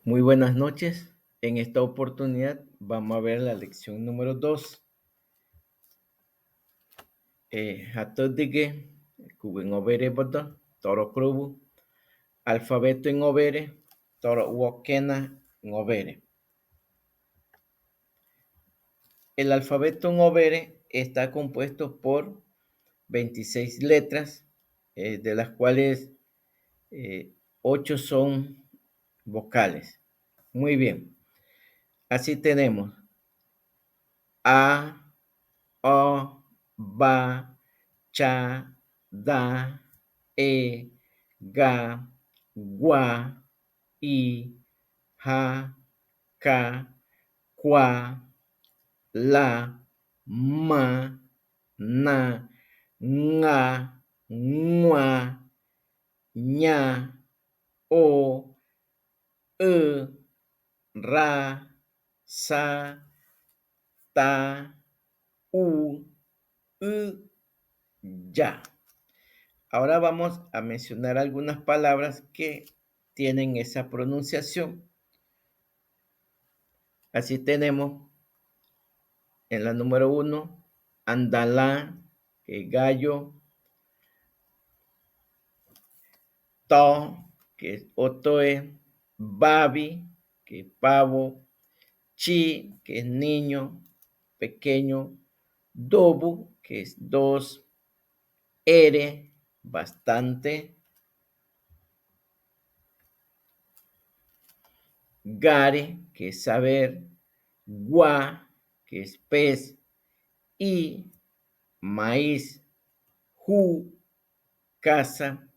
Muy buenas noches. En esta oportunidad vamos a ver la lección número 2. Hatodige, kuben obere bodo, toro krubu, alfabeto en obere, toro wokena en obere. El alfabeto en obere está compuesto por 26 letras, de las cuales 8 son vocales. Muy bien. Así tenemos A, O, Ba, Cha, Da, E, Ga, Gua, I, Ja, Ca, Qua, La, Ma, Na, Nga, Ngua, Ña, O, Ö, Ra, Sa, Ta, U, Y, Ya. Ahora vamos a mencionar algunas palabras que tienen esa pronunciación. Así tenemos en la número 1, andalá, que es gallo, to, que es otoe, babi, que es pavo, chi, que es niño, pequeño, dobu, que es dos, ere, bastante, gare, que es saber, gua, que es pez, y maíz, ju, casa,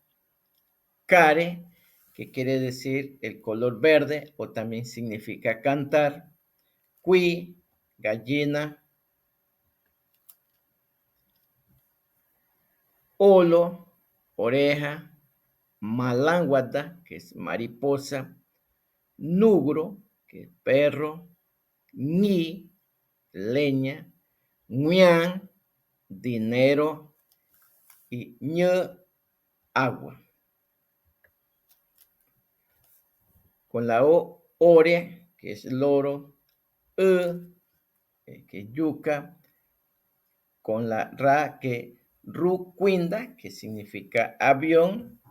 care, que quiere decir el color verde o también significa cantar, qui, gallina, olo, oreja, malánguada, que es mariposa, nugro, que es perro, ñi, leña, ñan, dinero y ñe, agua. Con la O, ore, que es loro, e, que es yuca, con la ra, que ruquinda, que significa avión,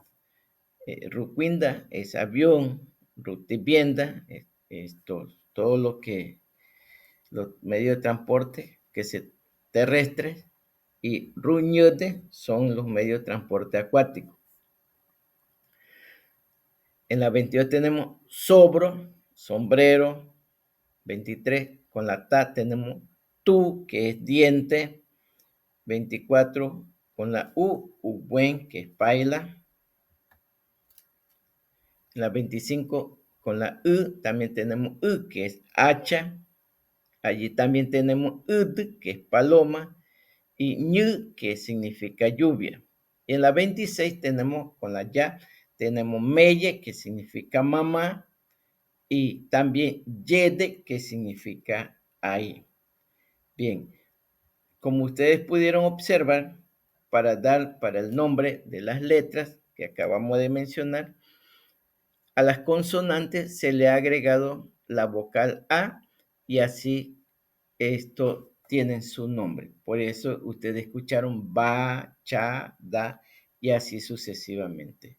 ruquinda es avión, rutivienda, todo lo que, los medios de transporte que se terrestres, y ruñote son los medios de transporte acuático. En la 22 tenemos sobro, sombrero. 23 con la ta tenemos tu, que es diente. 24 con la u, ubuen, que es paila. En la 25 con la u también tenemos u, que es hacha. Allí también tenemos ud, que es paloma, y ñu, que significa lluvia. Y en la 26 tenemos con la ya, tenemos meye, que significa mamá, y también yede, que significa ahí. Bien, como ustedes pudieron observar, para el nombre de las letras que acabamos de mencionar, a las consonantes se le ha agregado la vocal A y así esto tienen su nombre. Por eso ustedes escucharon ba, cha, da y así sucesivamente.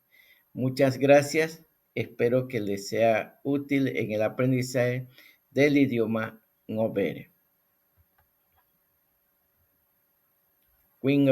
Muchas gracias. Espero que les sea útil en el aprendizaje del idioma ngobere. Queen